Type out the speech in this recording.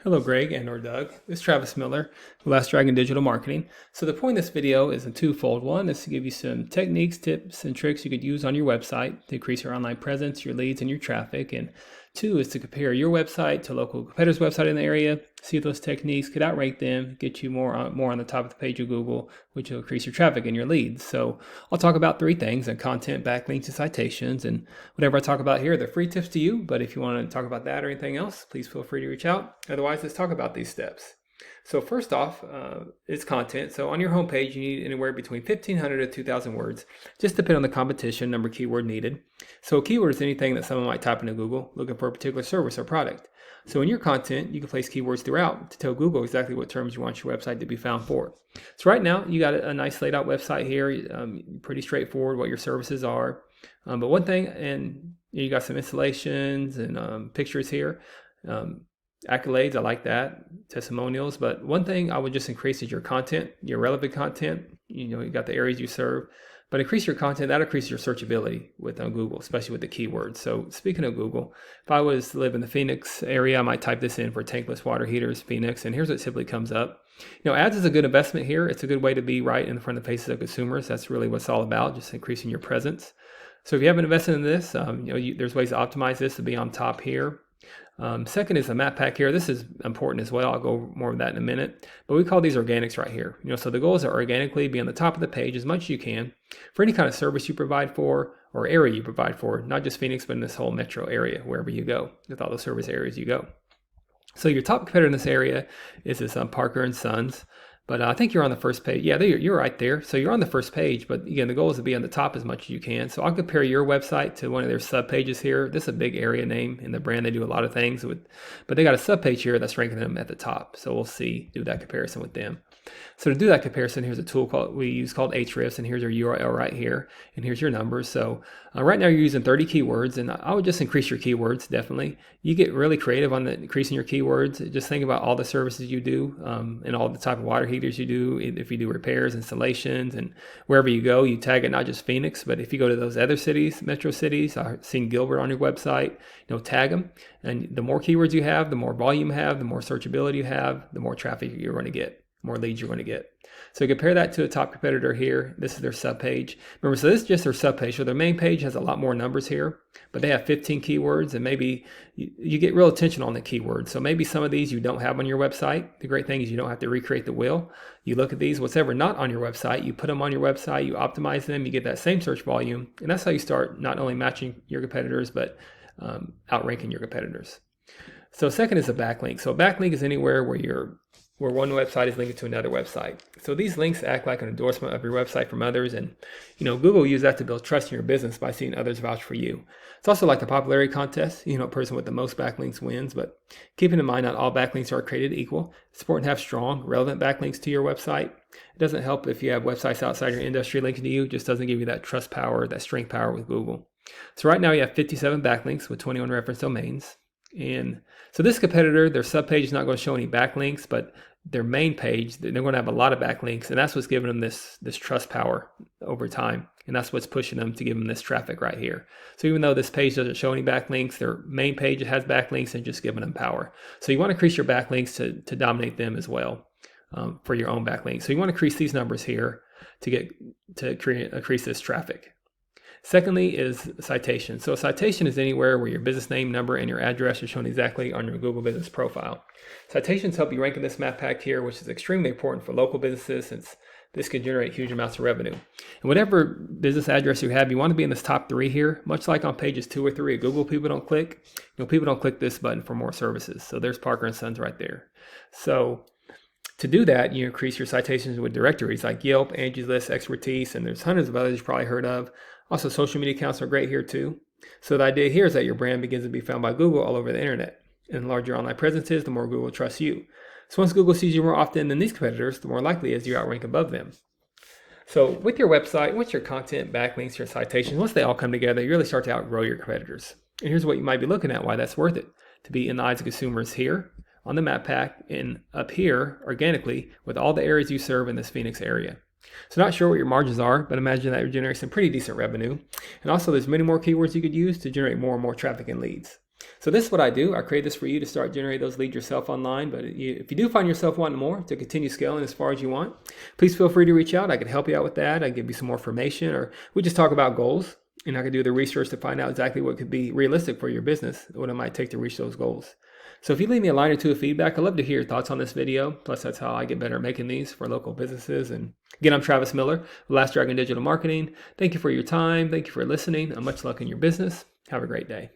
Hello, Greg and or Doug. This is Travis Miller with Last Dragon Digital Marketing. So the point of this video is a twofold. One is to give you some techniques, tips, and tricks you could use on your website to increase your online presence, your leads, and your traffic. And two is to compare your website to local competitors' website in the area, see if those techniques could outrank them, get you more on the top of the page of Google, which will increase your traffic and your leads. So I'll talk about three things: content, backlinks, and citations. And whatever I talk about here, they're free tips to you. But if you want to talk about that or anything else, please feel free to reach out. Otherwise, let's talk about these steps. So first off, it's content. So on your homepage, you need anywhere between 1,500 to 2,000 words, just depending on the competition, number of keyword needed. So a keyword is anything that someone might type into Google looking for a particular service or product. So in your content, you can place keywords throughout to tell Google exactly what terms you want your website to be found for. So right now, you got a nice laid out website here, pretty straightforward what your services are. But one thing, and you got some installations and pictures here. Accolades, I like that, testimonials. But one thing I would just increase is your content, your relevant content. You got the areas you serve, but increase your content. That increases your searchability with Google, especially with the keywords. So speaking of Google, if I was to live in the Phoenix area, I might type this in for tankless water heaters, Phoenix, and here's what typically comes up. Ads is a good investment here. It's a good way to be right in front of the faces of consumers. That's really what it's all about, just increasing your presence. So if you haven't invested in this, there's ways to optimize this to be on top here. Second is the map pack here. This is important as well. I'll go more of that in a minute. But we call these organics right here. So the goal is to organically be on the top of the page as much as you can for any kind of service you provide for or area you provide for, not just Phoenix, but in this whole metro area, wherever you go, with all the service areas you go. So your top competitor in this area is this Parker and Sons. But I think you're on the first page. Yeah, you're right there. So you're on the first page, but again, the goal is to be on the top as much as you can. So I'll compare your website to one of their sub pages here. This is a big area name in the brand. They do a lot of things with, but they got a sub page here that's ranking them at the top. So we'll do that comparison with them. So to do that comparison, here's a tool we use called Ahrefs, and here's your URL right here, and here's your numbers. So right now you're using 30 keywords, and I would just increase your keywords, definitely. You get really creative on increasing your keywords. Just think about all the services you do and all the type of water heaters you do. If you do repairs, installations, and wherever you go, you tag it not just Phoenix, but if you go to those other cities, metro cities, I've seen Gilbert on your website, tag them. And the more keywords you have, the more volume you have, the more searchability you have, the more traffic you're going to get, more leads you're going to get. So compare that to a top competitor here. This is their sub page. Remember, so this is just their sub page. So their main page has a lot more numbers here, but they have 15 keywords, and maybe you get real attention on the keywords. So maybe some of these you don't have on your website. The great thing is you don't have to recreate the wheel. You look at these, whatever not on your website, you put them on your website, you optimize them, you get that same search volume, and that's how you start not only matching your competitors, but outranking your competitors. So second is a backlink. So a backlink is anywhere where one website is linked to another website. So these links act like an endorsement of your website from others, and Google uses that to build trust in your business by seeing others vouch for you. It's also like a popularity contest. Person with the most backlinks wins, but keeping in mind not all backlinks are created equal. It's important to have strong, relevant backlinks to your website. It doesn't help if you have websites outside your industry linking to you. It just doesn't give you that trust power, that strength power with Google. So right now you have 57 backlinks with 21 reference domains. And so this competitor, their subpage is not going to show any backlinks, but their main page, they're going to have a lot of backlinks, and that's what's giving them this trust power over time, and that's what's pushing them to give them this traffic right here. So even though this page doesn't show any backlinks, their main page has backlinks and just giving them power. So you want to increase your backlinks to dominate them as well for your own backlinks. So you want to increase these numbers here to increase this traffic. Secondly is citation. So a citation is anywhere where your business name, number, and your address are shown exactly on your Google business profile. Citations help you rank in this map pack here, which is extremely important for local businesses since this can generate huge amounts of revenue. And whatever business address you have, you want to be in this top 3 here, much like on pages 2 or 3 of Google, people don't click. People don't click this button for more services. So there's Parker and Sons right there. So to do that, you increase your citations with directories like Yelp, Angie's List, Expertise, and there's hundreds of others you've probably heard of. Also, social media accounts are great here too. So the idea here is that your brand begins to be found by Google all over the internet. And the larger your online presence is, the more Google trusts you. So once Google sees you more often than these competitors, the more likely it is you outrank above them. So with your website, once your content, backlinks, your citations, once they all come together, you really start to outgrow your competitors. And here's what you might be looking at, why that's worth it. To be in the eyes of consumers here on the map pack and up here organically with all the areas you serve in this Phoenix area. So not sure what your margins are, but imagine that you're generating some pretty decent revenue. And also there's many more keywords you could use to generate more and more traffic and leads. So this is what I do. I create this for you to start generating those leads yourself online. But if you do find yourself wanting more to continue scaling as far as you want, please feel free to reach out. I can help you out with that. I can give you some more information, or we just talk about goals, and I can do the research to find out exactly what could be realistic for your business, what it might take to reach those goals. So if you leave me a line or two of feedback, I'd love to hear your thoughts on this video. Plus, that's how I get better at making these for local businesses. And again, I'm Travis Miller, Last Dragon Digital Marketing. Thank you for your time. Thank you for listening. Much luck in your business. Have a great day.